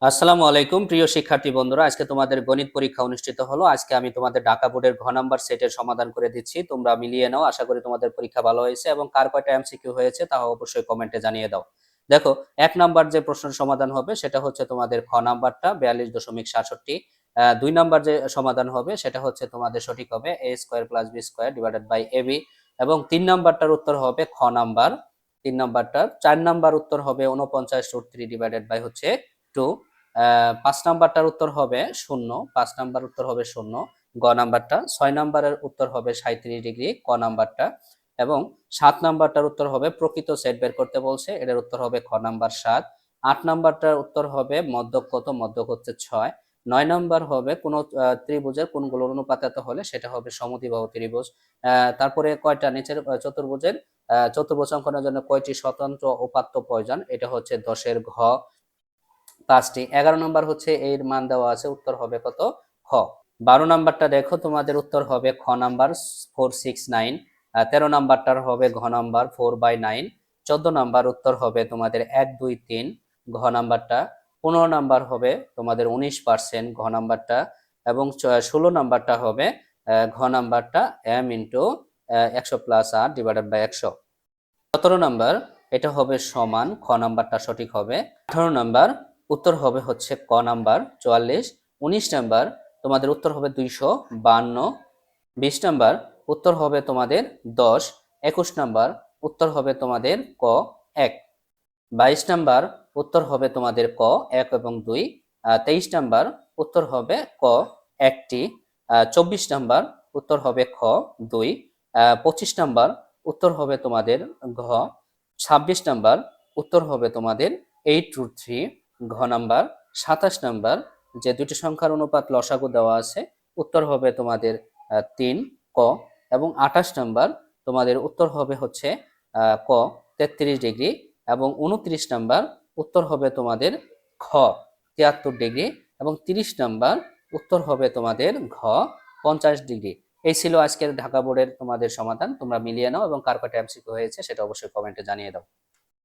আসসালামু আলাইকুম প্রিয় শিক্ষার্থী বন্ধুরা, আজকে তোমাদের গণিত পরীক্ষা অনুষ্ঠিত হলো। আজকে আমি তোমাদের ঢাকা বোর্ডের ঘ নাম্বার সেটের সমাধান করে দিচ্ছি, তোমরা মিলিয়ে নাও। আশা করি তোমাদের পরীক্ষা ভালো হয়েছে এবং কার কয়টা এমসিকিউ হয়েছে তা অবশ্যই কমেন্টে জানিয়ে দাও। দেখো, এক নাম্বার যে প্রশ্নের সমাধান হবে সেটা হচ্ছে তোমাদের খ নাম্বারটা 42.67। 2 নাম্বার যে সমাধান হবে সেটা হচ্ছে তোমাদের সঠিক হবে a square plus B square divided by ab। এবং 3 নাম্বারটার উত্তর হবে খ নাম্বার। 3 নাম্বারটার 4 নাম্বার উত্তর হবে 49√3 ডিভাইডেড বাই হচ্ছে 2। 5 নাম্বারটার উত্তর হবে 0, 5 নাম্বার উত্তর হবে 0 গ নাম্বারটা। 6 নাম্বারের উত্তর হবে 37 ডিগ্রি ক নাম্বারটা। এবং 7 নাম্বারটার উত্তর হবে প্রকৃত সেট বের করতে বলছে, এটার উত্তর হবে খ নাম্বার 7। 8 নাম্বারটার উত্তর হবে মধ্যক কত, মধ্যক হচ্ছে 6। 9 নাম্বার হবে কোন ত্রিভুজের কোণগুলোর অনুপাত হলে সেটা হবে সমদ্বিবাহু ত্রিভুজ। তারপরে কয়টা নিচের চতুর্ভুজের চতুর্ভুজ অঙ্কনের জন্য কয়টি স্বতন্ত্র উপাত্ত প্রয়োজন, এটা হচ্ছে 10-এর ঘ। 5টি। 11 নাম্বার হচ্ছে এর মান দেওয়া আছে, উত্তর হবে কত, খ। 12 নাম্বারটা দেখো, তোমাদের উত্তর হবে খ নাম্বার 469। 13 নাম্বারটার হবে ঘ নাম্বার 4/9। 14 নাম্বার উত্তর হবে তোমাদের 1, 2, 3 ঘ নাম্বারটা। 15 নাম্বার হবে তোমাদের 19% ঘ নাম্বারটা। এবং 16 নাম্বারটা হবে ঘ নাম্বারটা m × 100 + r divided by 100। 17 number এটা হবে সমান, খ নাম্বারটা সঠিক হবে। 18 নাম্বার উত্তর হবে হচ্ছে ক নাম্বার 44। 19 নাম্বার তোমাদের উত্তর হবে 252। 20 নাম্বার উত্তর হবে তোমাদের 10। 21 নাম্বার উত্তর হবে তোমাদের ক 1। 22 নাম্বার উত্তর হবে তোমাদের ক 1 এবং 2। 23 নাম্বার উত্তর হবে ক 1টি। 24 নাম্বার উত্তর হবে খ 2। 25 নাম্বার উত্তর হবে তোমাদের ঘ। 26 নাম্বার উত্তর হবে তোমাদের 8√3 ঘ নাম্বার। 27 নাম্বার যে দুটি সংখ্যার অনুপাত লসাগু দেওয়া আছে, উত্তর হবে তোমাদের 3 ক। এবং 28 নাম্বার তোমাদের উত্তর হবে হচ্ছে ক 33 ডিগ্রি। এবং 29 নাম্বার উত্তর হবে তোমাদের খ 73 ডিগ্রি। এবং 30 নাম্বার উত্তর হবে তোমাদের ঘ 50 ডিগ্রি। এই ছিল আজকের ঢাকা বোর্ডের তোমাদের সমাধান, তোমরা মিলিয়ে নাও এবং কার কয়টা এমসিকিউ হয়েছে সেটা অবশ্যই কমেন্টে জানিয়ে দাও।